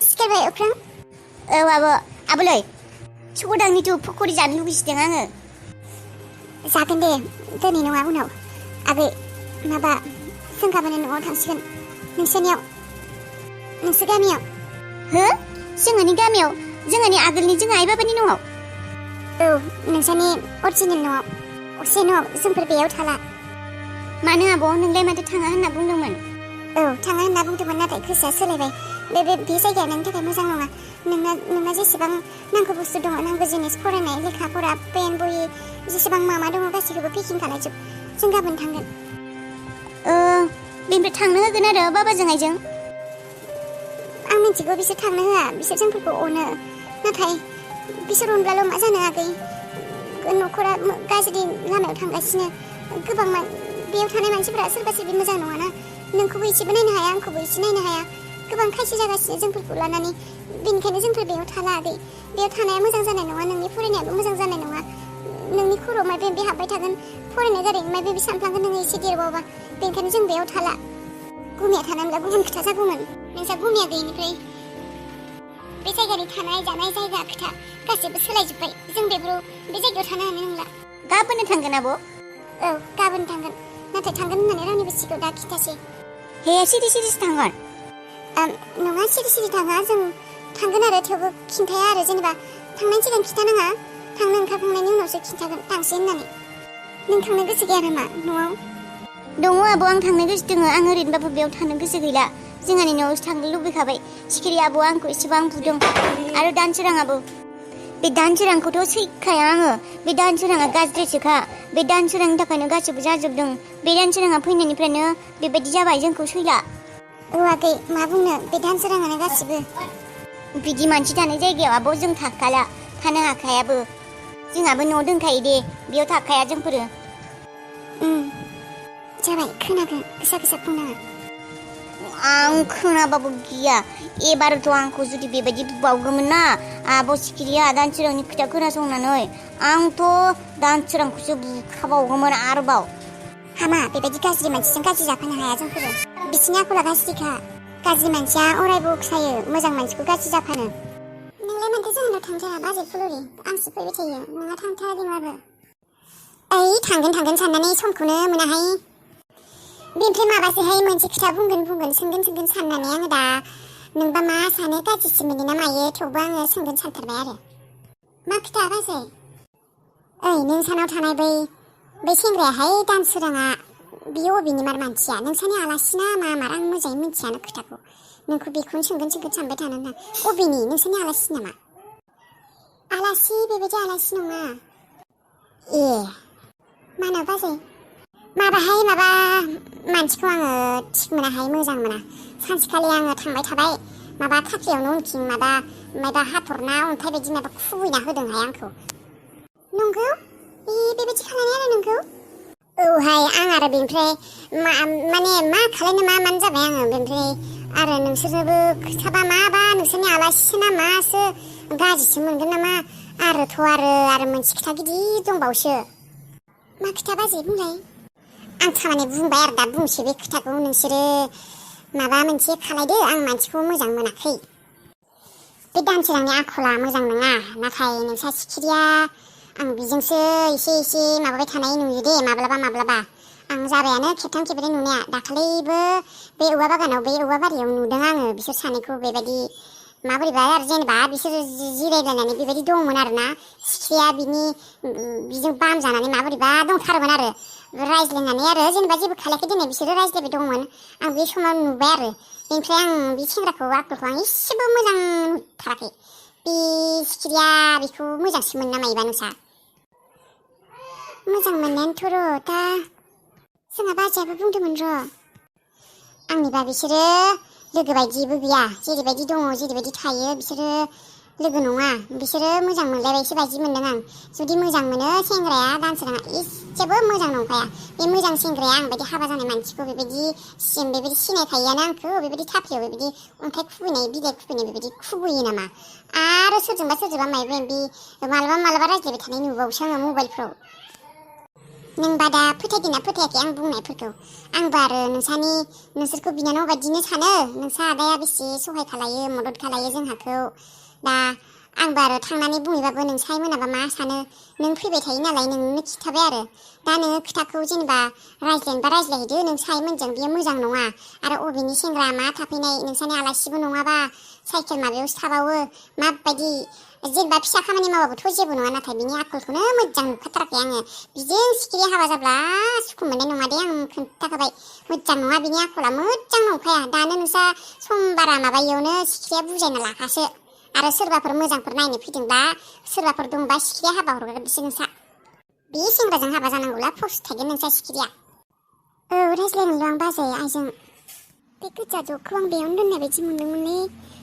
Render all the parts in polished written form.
सिखारबाय अख्रां? औ आब'लै सदांनिथ' पक'रि जानो लुगैसिदों आङो। जागोन दे दिनै नङा उनाव। आगै माबा जों गाबोन न'आव थांसिगोन नोंसोरनियाव नोंसोर गामियाव। हो जोंहानि गामियाव? जोंहानि आगोलनि जोंहा आइ बाबानि न'आव? औ नोंसोरनि अरिजिनेल न'आव असे न'आव जोंफोर बेयाव थाला। मानो आब' नोंलाय माथो थाङा होनना बुंदोंमोन? औ थाङा होनना बुंदोंमोन नाथाय गोसोआ सोलायबाय। बे जायगाया नोंनि थाखाय मोजां नङा। नोंना जेसेबां नांगौ बुस्थु दङ नांगौ जिनिस फरायनाय लेखा फरा पेन बहि जेसेबां मा दङ गासैखौबो पेकिं खालायजोब। जों गाबोन थांगोन। बेनिफ्राय थांनो होगोन आरो बाबाजों आइजों? आं मिथिगौ बिसोर थांनो होआ, बिसोर जोंफोरखौ अनो। नाथाय बिसोर अनब्लाल' मा जानो आगै, न'खरा गाज्रि लामायाव थांगासिनो। गोबां बेयाव थानाय मानसिफोरा सोरबा सोरबि मोजां नङाना। नोंखौबो एसेबो नायनो हाया, आंखौबो एसे नायनो हाया। गोबां खायसे जागासिनो जोंफोरखौ लानानै। बेनिखायनो जोंफोर बेयाव थाला आगै। बेयाव थानाया मोजां जानाय नङा, नोंनि फरायनायाबो मोजां जानाय नङा। नोंनि खर'आव माबा माबि हाबबाय थागोन, फरायनाय गारै माबा माबि सानफ्लांगोन नोङो एसे देरबावबा। बेनिखायनो जों बेयाव थाला। गुमिया थानायब्ला गुबुन खोथा जागौमोन। नोंसा गुमिया गैयिनिफ्राय बे जायगानि थानाय जानाय जायगा खोथा गासैबो सोलायजोब्बाय। जों बे जायगायाव थानो हानाय नंला। गाबोननो थांगोन आब'? औ गाबोन थांगोन। नाथाय थांगोन होननानै रावनिबो सिगाङाव दा खिथासै। हे सिरि सिरिसो थांगोन? नङा सिरि सिरि थाङा, जों थांगोन आरो थेवबो खिन्थाया आरो। जेनेबा थांनायनि सिगां खिन्थानाङा, थांनो ओंखारखांनायनि उनावसो खिन्थागोन थांसै होननानै। नों थांनो गोसो गैया नामा न'आव? दङ आब' आं थांनो गोसो दङ। आं ओरैनोबाबो बेयाव थानो गोसो गैला। जोंहानि न'आवसो थांनो लुबैखाबाय। सिखिरि आब'आ आंखौ एसेबां बुदों आरो दानसोराङाबो। बे दानसोरांखौथ' सैखाया आङो। बे दानसोराङा गाज्रिसोखा। बे दानसोरांनि थाखायनो गासैबो जाजोबदों। बे दानसोराङा फैनायनिफ्रायनो बेबायदि जाबाय, जोंखौ सैला। औ आगै मा बुंनो, बे दानसोराङानो गासिबो। बिदि मानसि थानाय जायगायाव आब' जों थाखाला, थानो हाखायाबो। जोंहाबो न' दोनखायो दे, बेयाव थाखाया जोंफोरो। जाबाय खोनागोन, गोसा गोसा बुंनाङा। आं खोनाबाबो गिया। एबारथ' आंखौ जुदि बेबायदि बुबावगौमोन ना आब' सिखिरिया दानसोरांनि खोथा खोनासंनानै, आंथ' दानसोरांखौसो बुखाबावगौमोन आरोबाव। हामा, बेबायदि गाज्रि मानसिजों गाज्रि जाफानो हाया जोंफोरो। बिसिनि आखला गाज्रिखा। गाज्रि मानसिया अरायबो उखसायो मोजां मानसिखौ गाज्रि जाफानो। नोंलाय माथो जोंनाव थांथारा बाजै फुलुरि? आंसो फैबाय थायो, नोंहा थांथाराखैबाबो। ओइ थांगोन साननानै समखौनो मोनाहाय। बेनिफ्राय माबासोहाय, मोनसे खोथा बुंगोन सोंगोन साननानै आङो दा नोंबा मा सानो, गाज्रिसो मोनो ना मायो, थेवबो आङो सोंगोन सानथारबाय आरो। मा खोथा बाजै? ओइ नों सानाव थानाय बै सेंग्रायाहाय दानसोराङा, बियो अबेनि मार मानसिया? नोंसानि आलासि ना मा मार? आं मोजाङै मिथियानो खोथाखौ। नोंखौ बेखौनो सोंगोन सानबाय थानानै अबेनि? नोंसानि आलासि नामा? आलासि बेबायदि आलासि नङा। ए मानो बाजै? माबाहाय माबा मानसिखौ आङो थिग मोनाहाय, मोजां मोना। सानसेखालि आङो थांबाय थाबाय, माबा खाख्रियावनो उनथिं माबा हाथरना अन्थाइ बायदि माबा खुबैना होदोंहाय आंखौ। नंगौ? बेबायदि खालामनाय आरो नोंखौ? औहाय आं आरो बेनिफ्राय मा खालायनो मानो जाबाय आङो। बेनिफ्राय आरो नोंसोरनोबो खोथाबा माबा नोंसोरनि आलासिसो ना मासो गाज्रिसो मोनगोन नामा? आरो मोनसे खोथा गिदिर दंबावसो। मा खोथा बाजै बुंलाय? आं थारमाने बुंबाय आरो दा बुंसै बे खोथाखौ। नोंसोरो माबा मोनसे खालायदो, आं मानसिखौ मोजां मोनाखै। बे दानसोरांनि आखला मोजां नङा, नाथाय नोंसा सिखिरिया आं बिजोंसो एसे माबाबाय थानाय नुयो दे माब्लाबा। आं जाबायानो खेबथाम खेबब्रै नुनाया। दाखालिबो बे औवा बागानाव, बे औवा बारियाव नुदों आङो बिसोर सानैखौ बेबायदि माबोरैबा आरो, जेनेबा बिसोर जिरायलायनानै बेबायदि दंमोन आरो ना। सिखिरिया बिजों बाम जानानै माबोरैबा दंथारोमोन आरो, रायज्लायनानै आरो जेनेबा जेबो खालायाखै दिनै बिसोरो रायज्लायबाय दंमोन। आं बे समाव नुबाय आरो। बेनिफ्राय आं बे सेंग्राखौ आखलखौ आं एसेबो मोजां नुथाराखै। बे सिखिरिया बेखौ मोजांसो मोनो ना मायोबा नोंसा? मोजां मोननायानोथ' र', दा जोंहा बाजैयाबो बुंदोंमोन र'। आंनिबा बिसोरो लोगो बायदिबो गैया। जेरैबायदि दङ जेरैबायदि थायो बिसोरो लोगो नङा। बिसोरो मोजां मोनलायबायसो बायदि मोनदों आं। जुदि मोजां मोनो सेंग्राया दानसोराङा एसेबो मोजां नंखाया। बे मोजां सेंग्राया आं बायदि हाबा जानाय मानसिखौ बेबायदि सिनायखायोआनो आंखौ। बेबायदि थाफ्लियाव बेबायदि अन्थाइ खुबैनाय, बिलाइ खुबैनाय बेबायदि खुबैयो नामा? आरो सोरजोंबा मालाबा रायज्लायबाय थानाय नुबावोसो आङो मबाइलफ्राव। नोंबा दा फोथायदोंना फोथायाखै आं बुंनायफोरखौ? आंबो आरो नोंसोरखौ बिनानाव बादिनो सानो। नोंसा आदाया बेसे सहाय खालायो मदद खालायो जोंहाखौ। दा आंबो आरो थांनानै बुंहैबाबो नोंसाय मोनाबा मा सानो? नों फैबाय थायो नालाय नोंनो खिथाबाय आरो। दा नोङो खोथाखौ जेनेबा रायज्लायनोबा रायज्लायहैदो नोंसायमोनजों बियो मोजां नङा। आरो अबेनि सेंग्रा मा थाफैनाय नोंसानि आलासिबो नङाबा साइकेल माबायावसो थाबावो माबायदि जेनेबा फिसा खामानि मावाबोथ' जेबो नङा नाथाय बिनि आखलखौनो मोजां नुखाथाराखै आङो। बिजों सिखिरि हाबा जाब्ला सुखु मोननाय नङा दे आं खोन्थाखाबाय। मोजां नङा बिनि आखला मोजां नंखाया। दानो नोंसा समबारा माबायावनो सिखिरिया बुजायना लाखासो। आरो सोरबाफोर मोजांफोर नायनो फैदोंबा सोरबाफोर दंबा सिखिरिया हाबा हरग्रोसो नोंसा। बे सेंग्राजों हाबा जानांगौला फस्थायगोन नोंसा सिखिरिया। औ रायज्लायनोल' आं बाजै आइजों। बे गोजा ज'खौ आं बेयावनो दोननाय बायदि मोनदोंमोनलै।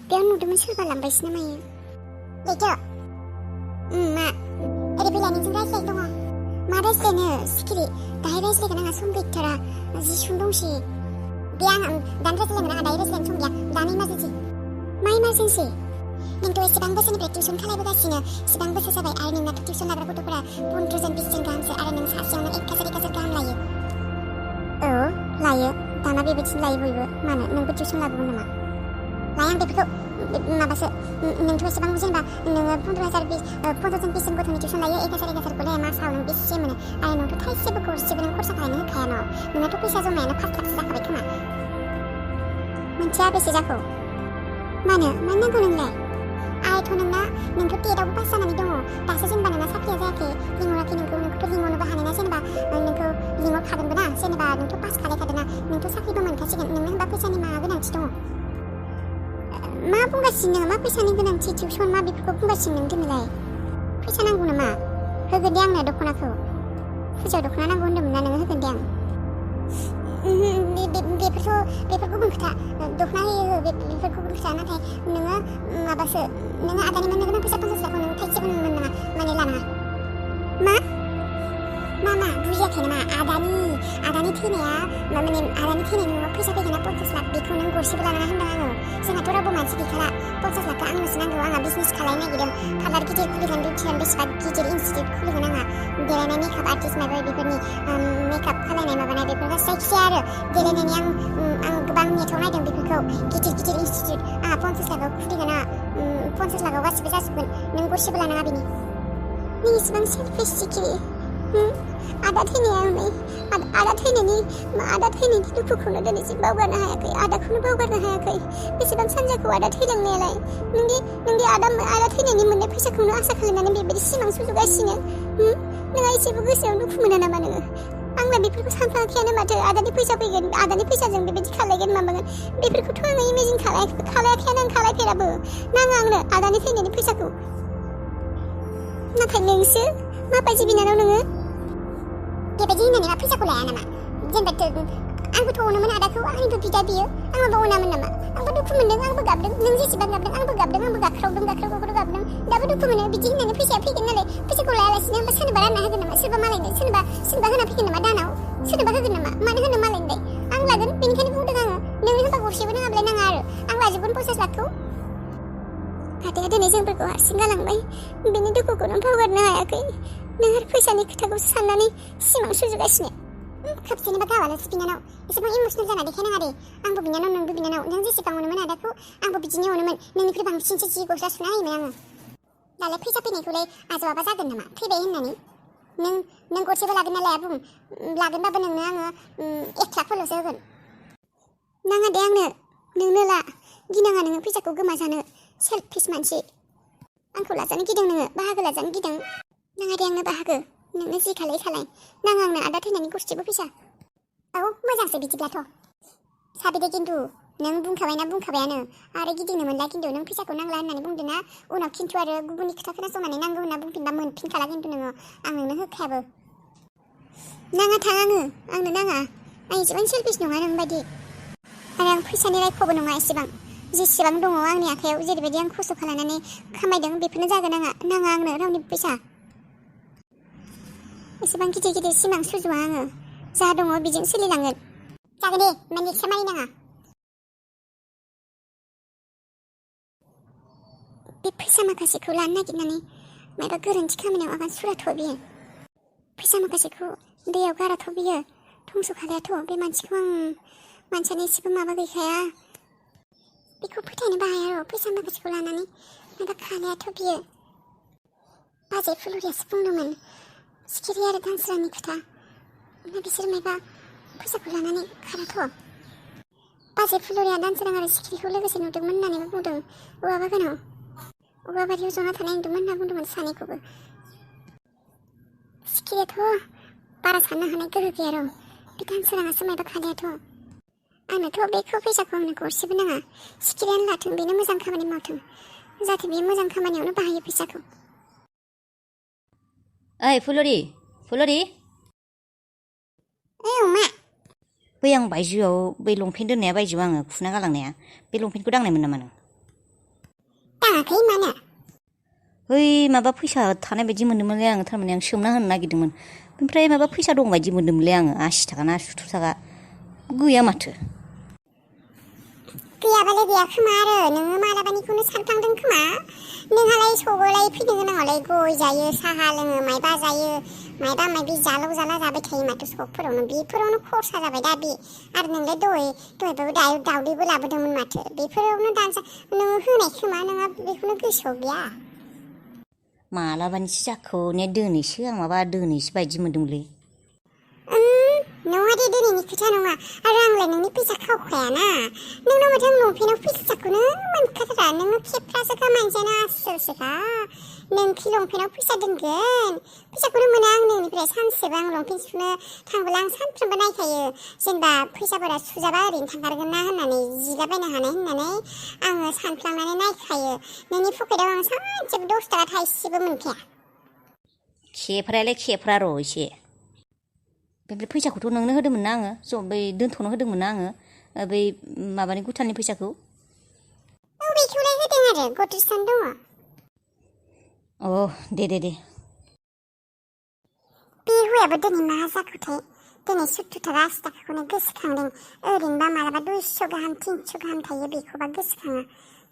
बेयाव नुदोंमोन सोरबा लांबायसो ना मायो। लैथो मा ओरै फैलाय नोंजों रायज्लाय दङ। मा रायज्लायनो सिखिरि दाहाय रायज्लायगोन आंहा सम गैथारा जि सम दंसै। दे आं दानो रायज्लायगोन आंहा दायो रायज्लायनो सम गैया। दानो इमारजेन्सि। मा इमारजेन्सि? नोंथ' एसेबां बोसोरनिफ्राय टिउसन खालामबोगासिनो एसेबां बोसोर जाबाय आरो नोंनाथ' टिउसन लाग्रा गथ'फोरा 15 जन 20 जन गाहामसो आरो नों सासेयावनो 1,000 गाहाम लायो। औ लायो दाना बेबायदिनो लायो बयबो। मानो नोंबो टिउसन लाबोगोन नामा? लाया आं बेफोरखौ माबासो नोंथ' एसेबां जेनेबा नोङो 15 जन 20 जन गथ'नि टिउसन लायो 1,000 लाया मासाव नों बेसे मोनो? आरो नोंथ' थाइसेबो गरसेबो नों खरसा खालामनो होखाया नोंनाथ' फैसा जमायानो 5 लाखसो जाखाबाय खोमा। मोनथिया बेसे जाखो? मानो नांगौ नोंलाय? आइथ' नोंथ' टेटआवबो पास जानानै दङ। दासो जेनेबा नोंना साख्रिया जायाखै लिंहराखै नोंखौथ' लिंहरनोबो हानाय जेनेबा नोंखौ लिंहरखागोनबो ना जेनेबा नोंथ' पास खालायखादोंना नोंथ' साख्रिबो मोनखासिगोन। नोंनो होनबा फैसानि मा गोनांथि दङ? मा बुंगासिनो मा फैसानि गोनांथि टिउसन मा बेफोरखौ बुंगासिनो नों दिनैलाय? फैसा नांगौ नामा? होगोन दे आंनो दख'नाखौ। फुजायाव दख'ना नांगौ होन्दोंमोन ना नोङो होगोन दे आं। बेफोर गुबुन खोथा। दख'ना होयो बेफोर गुबुन खोथा नाथाय नोङो माबासो नोङो आदानि मोननो गोनां फैसा 50 लाखौ नों थाइसेबो मोननो नाङा माने लानाङा। मा बुजियाखै नामा? आदानि थैनाया माने आदानि थैनायनि न'आव फैसा फैगोन ना 50 लाख बेखौ नों गरसेबो लानाङा होनदों आङो। जोंहाथ' रावबो मानसि गैखाला 50 लाखखौ आंनोसो नांगौ। आंहा बिजनेस खालायनो नागिरदों पार्लार गिदिर खुलिगोन बिउटिसियान बेसेबा गिदिर इनस्टिटिउट खुलिगोन आंहा। देलायनाय मेकआप आर्टिस्ट माबा बेफोरनि मेकआप खालायनाय माबानाय बेफोर जायखिजाया आरो देलायनायनि आं गोबां नेटाव नायदों बेफोरखौ गिदिर इनस्टिटिउट आंहा 50 लाखआव खुलिगोन। 50 लाखआव गासिबो जाजोबगोन नों गरसेबो लानाङा बेनि। नों इसेबां सेलफिस सिखिरि। आदा थैनायनि दुखुखौनो दिनैसिम बावगारनो हायाखै। आदाखौनो बावगारनो हायाखै। बेसेबां सानजाखौ आदा थैलांनायालाय नोंदि आदा थैनायनि मोननाय फैसाखौनो आसा खालामनानै बेबायदि सिमां सुजुगासिनो। नोंहा एसेबो गोसोआव दुखु मोना नामा नोङो? आंना बेफोरखौ सानफ्लाङाखैयानो माथो। आदानि फैसा फैगोन आदानि फैसाजों बेबायदि खालायगोन माबागोन बेफोरखौथ' आङो इमेजिन खालायाखैयानो आं खालायफेराबो। नाङा आंनो आदानि थैनायनि फैसाखौ। नाथाय नोंसो माबायदि बिनानाव नोङो? बेबायदि होननानै मा फैसाखौ लाया नामा? जेनेबा आंबोथ' अनोमोन आदाखौ आंनिबो बिदा बियो आंबो अनामोन नामा? आंबो दुखु मोनदों आंबो गाबदों नों जेसेबां गाबदों आंबो गाख्रावदों गाबदों दाबो दुखु मोनो। बिदि होननानै फैसाया फैगोन नालाय फैसाखौ लायालासिनो आंबो सोरनोबा रानना होगोन नामा? सोरबा मालायनो सोरनोबा होना फैगोन नामा? दानाव सोरनोबा होगोन नामा? मानो होनो मालायनिलाय? आं लागोन बेनिखायनो बुंदों आङो। नोंनो होनबा गरसेबो नाङाब्लाय नाङा आरो आं लाजोबगोन 50 लाखखौ। आदाया दिनै जोंफोरखौ हारसिं गालांबाय बेनि दुखुखौनो बावगारनो हायाखै। नों आरो फैसानि खोथाखौसो साननानै सिमां सुजुगासिनो। खेबसेनोबा गावालासि बिनानाव एसेबां इमसनेल जाना देखायनाङा दे। आंबो बिनानाव नोंबो बिनानाव। नों जेसेबां अनोमोन आदाखौ आंबो बिदिनो अनोमोन। नोंनिख्रुइ बांसिनसो जि गस्ला सुना होयोमोन आङो। दालाय फैसा फैनायखौलाय आजावाबा जागोन नामा? फैबाय होननानै नों गरसेबो लागोन ना लाया बुं? लागोनबाबो नोंनो आङो 1 लाखफोरल'सो होगोन। नाङा दे आंनो नोंनो ला। गिनाङा नोङो फैसाखौ गोमाजानो सेल्फिस मानसि। आंखौ लाजानो गिदों नोङो बाहागो लाजानो गिदों। नाङा दे आंनो बाहागो नोंनो जि खालाय नाङा आंनो आदा थैनायनि गरसेबो फैसा। औ मोजांसो बिदिब्लाथ'। साबिदे खिन्थु नों बुंखाबायानो आरो गिदिंनो मोनला खिन्थु नों फैसाखौ नांला होननानै बुंदों ना उनाव खिन्थु आरो गुबुननि खोथा खोनासंनानै नांगौ होनना बुंफिनबा मोनफिनखाला खिन्थु नोङो। आं नोंनो होखायाबो। नाङा थां आंनो नाङा। आं एसेबां सेल्फिस नङा नोंबायदि। आरो आं फैसानि रायख'बो नङा एसेबां। जेसेबां दङ आंनि आखायाव जेरैबायदि आं खस्थ' खालामनानै खामायदों बेफोरनो जागोन। नाङा आंनो रावनिबो फैसा। एसेबां गिदिर सिमां सुजुआ आङो। जा दङ बेजों सोलिलांगोन। जागोन दे माने खामानि नाङा। बे फैसा माखासेखौ लानो नागिरनानै माबा गोरोन्थि खामानियाव आगान सुराथ' बियो। फैसा माखासेखौ दैयाव गाराथ' बियो धंस'खालायाथ' बे मानसिखौ मानसियानो एसेबो माबा गैखाया बेखौ फोथायनोबो हाया र' फैसा माखासेखौ लानानै माबा खालायाथ' बियो बाजै फुलुरियासो बुंदोंमोन सिखिरि आरो दानसोरांनि खोथा ओमफ्राय बिसोर माबा फैसाखौ लानानै खाराथ' बाजै फुलुरिया दानसोरां आरो सिखिरिखौ लोगोसे नुदोंमोन होननानैबो बुंदों औवा बागानाव औवा बारियाव जना थानाय नुदोंमोन होनना बुंदोंमोन सानैखौबो सिखिरियाथ' बारा साननो हानाय गोहो गैया र' बे दानसोराङासो माबा खालायाथ' आंनोथ' बेखौ फैसाखौ आंनो गरसेबो नाङा सिखिरियानो लाथों बेनो मोजां खामानि मावथों जाहाथे बेयो मोजां खामानियावनो बाहायो फैसाखौ ओइ फुलुरि मा बै आं बायजोआव बै लंपेन्ट दोननाया बायजोआव आङो खुना गालांनाया बे लंपेन्टखौ दांनायमोन नामा नों दाङाखै मानो बै माबा फैसा थानाय बायदि मोन्दोंमोनलै आङो थारमाने आं सोमना होनो नागिरदोंमोन ओमफ्राय माबा फैसा दं बायदि मोन्दोंमोनलै आङो 80 थाखा ना 70 थाखा गैया माथो गैयाबालाय गैया खोमा आरो नोङो मालाबानिखौनो सानफ्लांदों खोमा नोंहालाय सबालाय फैनो गोनाङावलाय गय जायो साहा लोङो मायबा जायो मायबा मायबि जालौ जाला जाबाय थायो माथो सकफोरावनो बेफोरावनो खरसा जाबाय दा बे आरो नोंलाय दहायबो दावदैबो लाबोदोंमोन माथो बेफोरावनो दानसा नोङो होनाय खोमा नोंहा बेखौनो गोसोआव गैया मालाबानिसो जाखो ने दोनैसो आं माबा दोनैसो बायदि मोन्दोंमोनलै नङा दे दिनैनि खोथा नङा आरो आंलाय नोंनि फैसा खावखायाना नोंनाव माथो आं लंपेन्टआव फैसाखौनो मोनखाथारा नोङो खेफ्रासोखा मानसियानो आसोलसोखा नोंखि लंपेन्टआव फैसा दोनगोन फैसाखौनो मोना आं नोंनिफ्राय सानसेबो आं लंपेन्ट सुनो थांबोला आं सानफ्रोमबो नायखायो जेनेबा फैसाफोरा सुजाबा ओरैनो थांगारगोन ना होननानै जिलाबायनो हानाय होननानै आङो सानफ्लांनानै नायखायो नोंनि पकेटाव आं सानसेबो 10 थाखा थाइसेबो मोनखाया खेफ्रायालाय खेफ्रा र' एसे बे फैसाखौथ' नोंनो होदोंमोन ना आङो ज' बै दोनथ'नो होदोंमोन ना आङो बै माबानि गुथालनि फैसाखौ बेखौलाय होदों आरो गद्रेजआनो दङ अ दे बे हौवायाबो दिनै मा जाखोथाय दिनै 70 थाखा 80 थाखाखौनो गोसोखांदों ओरैनोबा मालाबा 200 गाहाम 300 गाहाम थायो बेखौबा गोसोखाङा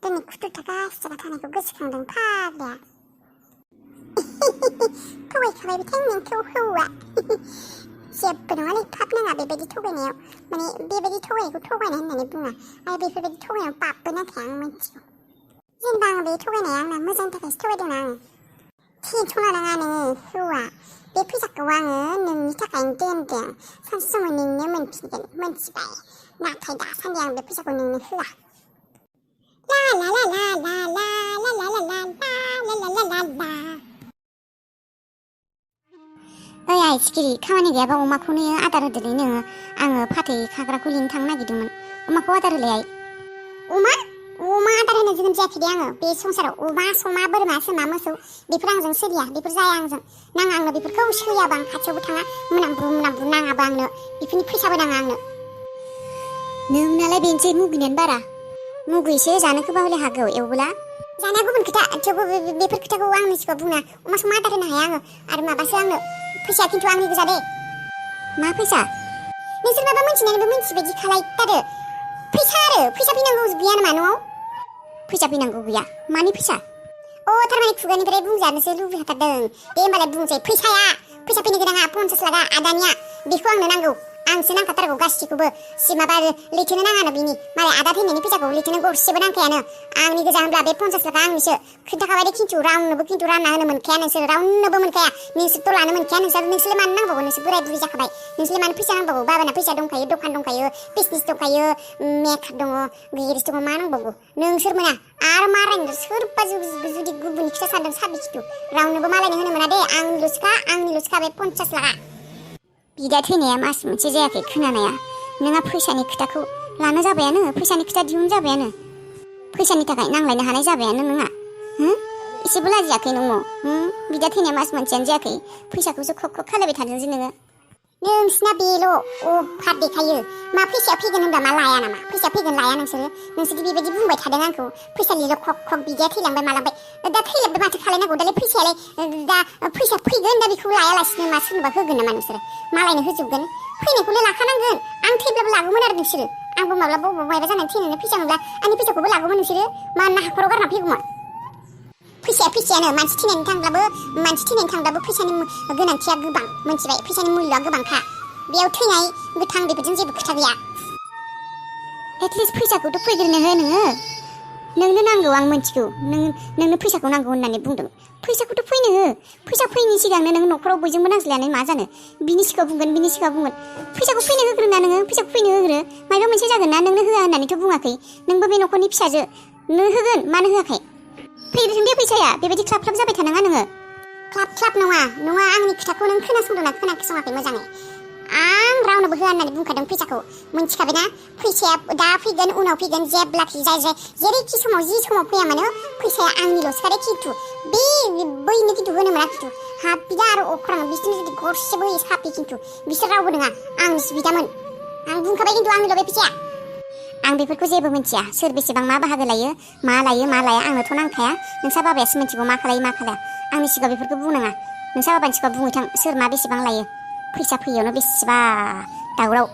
दिनै 70 थाखा 80 थाखा थानायखौ गोसोखांदों फाग्लाया थगायखाबाय बिथां नोंखौ हौवा जेबो नङालै पाप नाङा बेबायदि थगायनायाव माने बेबायदि थगायनायखौ थगायनाय होननानै बुङा आरो बेफोरबायदि थगायनायाव पापबो नांखाया आं मिथिगौ जेनेबा आं बे थगायनाया आंना मोजांनि थाखायसो थगायदोंना आङो टेनसन लानाङा नोङो हौवा बे फैसाखौ आङो नोंनि थाखायनो दोनदों सानसे समाव नोंनो मोनफिनगोन मोनथिबाय नाथाय दासान्दि आं बे फैसाखौ नोंनो होआ ला ला ला ला ला ला ला ला ला ला ला ला ला ला ला ओइ आइ सिखिरि खामानि गैयाबा अमाखौनो आदार होदोलै नोङो आङो फाथै खाग्राखौ लिंनो थांनो नागिरदोंमोन अमाखौ आदार होलाय आइ अमा आदार होनो जोनोम जायाखै दे आङो बे संसाराव अमा समा बोरमा सैमा मोसौ बेफोर आंजों सोलिया बेफोर जाया आंजों नाङा आंनो बेफोरखौ सोलियाबा आं खाथियावबो थाङा मोनामब्रु नाङाबा आंनो बेफोरनि फैसाबो नाङा आंनो नोंनालाय बेनोसै मुगैनायानो बारा मुगैसो जानोखौबा हले हागौ एवबोला जानाया गुबुन खोथा थेवबो बेफोर खोथाखौ आंनि सिगाङाव बुङा अमा समा आदार होनो हाया आङो आरो माबासो आंनो फैसाया खिन्थु आंनि गोजा दे मा फैसा नोंसोर माबा मिन्थिनानैबो मिन्थिबायदि खालायथारो फैसा फैनांगौ गैया नामा न'आव फैसा फैनांगौ गैया मानि फैसा थारमाने खुगानिफ्राय बुंजानोसो लुबैखाथारदों दे होमबालाय बुंसै फैसा फैनो गोनाङा 50 लाखा आदानिया बेखौ आंनो नांगौ आंसो नांखाथारगौ गासिखौबो माबा लैथोनो नाङानो बिनि मालाय आदा थैनायनि फैसाखौ लैथोनो गरसेबो नांखायानो आंनि गोजा होनब्ला बे 50 लाखा आंनिसो खोन्थाखाबाय दे खिन्थु रावनोबो रानना होनो मोनखाया नोंसोर रावनोबो मोनखाया नोंसोरथ' लानो मोनखाया नोंसोरलाय मानो नांबावगौ नोंसोर बोराय बुरि जाखाबाय नोंसोरलाय मानो फैसा नांबावगौ बाबाना फैसा दंखायो दखान दंखायो बिजनेस दंखायो मेकआप दङ गिरिस दङ मा नांबावगौ नोंसोर मोना आरो मारायनो सोरबा जुदि गुबुननि खोथा सानदों साबि खिथु रावनोबो मालायनो होनो मोना दे आंनिल'सोखा बे 50 लाखा बिदा थैनाया मास मोनसे जायाखै खोनानाया नोंहा फैसानि खोथाखौ लानो जाबायानो फैसानि खोथा दिहुन जाबायानो फैसानि थाखाय नांलायनो हानाय जाबायानो नोंहा एसेबो लाजियाखै नोङो बिदा थैनाया मास मोनसेयानो जायाखै फैसाखौसो ख' खालायबाय थादों जे नोङो नोंसिना बेल' अफार देखायो मा फैसाया फैगोन होनबा मा लाया नामा फैसा फैगोन लाया नोंसोरदि बेबायदि बुंबाय थादों आंखौ फैसानिल' खक बिदाया थैलांबाय मालांबाय दा थैलांबाय माथो खालायनांगौ दालाय फैसायालाय दा फैसा फैगोन दा बेखौ लायालासिनो मा सोरनोबा होगोन नामा नोंसोरो मालायनो होजोबगोन फैनायखौलाय लाखानांगोन आं थैब्लाबो लागौमोन आरो नोंसोरो आंबो माब्लाबा बबावबा मायबा जानानै थैनानै फैसा मोनब्ला आंनि फैसाखौबो लागौमोन नोंसोरो मा ना हाखराव गारना फैगौमोन फैसायानो मानसि थैनायनि थांब्लाबो फैसानि गोनांथिया गोबां मोनथिबाय फैसानि मुल्यआ गोबांखा बेयाव थैनाय गोथां बेफोरजों जेबो खोथा गैया एटलिस्ट फैसाखौथ' फैग्रोनो हो नोंनो नांगौ आं मिथिगौ नोंनो फैसाखौ नांगौ होननानै बुंदों फैसाखौथ' फैनो हो फैसा फैनि सिगांनो नों न'खराव बयजोंबो नांज्लायनानै मा जानो बिनि सिगाङाव बुंगोन फैसाखौ फैनो होग्रोना नोङो फैसाखौ फैनो होग्रो माबा मोनसे जागोन ना नोंनो होआ होननानैथ' बुङाखै नोंबो बे न'खरनि फिसाजो नों होगोन मानो होआखै फैग्रोथों दे फैसाया बेबायदि ख्लाब जाबाय थानाङा नोङो ख्लाब नङा आंनि खोथाखौ नों खोनासंदोंना खोनासङाखै मोजाङै आं रावनोबो होआ होननानै बुंखादों फैसाखौ मिन्थिखाबायना फैसाया दा फैगोन उनाव फैगोन जेब्लाखि जाय जेरैखि समाव जि समाव फैया मानो फैसाया आंनिल'सो खादे खिन्थु बैनो खिन्थु होनो मोना खिन्थु हाबिदा आरो अख्रां बिसोरनो जुदि गरसेबो होयो साफि खिन्थु बिसोर रावबो नङा आंनिसो बिदामोन आं बुंखाबाय खिन्थु आंनिल' बे फैसाया आं बेफोरखौ जेबो मिन्थिया सोर बेसेबां मा बाहागो लायो मा लाया आंनोथ' नांखाया नोंसा बाबायासो मिन्थिगौ मा खालायो आंनि सिगाङाव बेफोरखौ बुंनाङा नोंसा बाबानि सिगाङाव बुंहैथां सोर मा बेसेबां लायो फैसा फैयावनो बेसेबा दावराव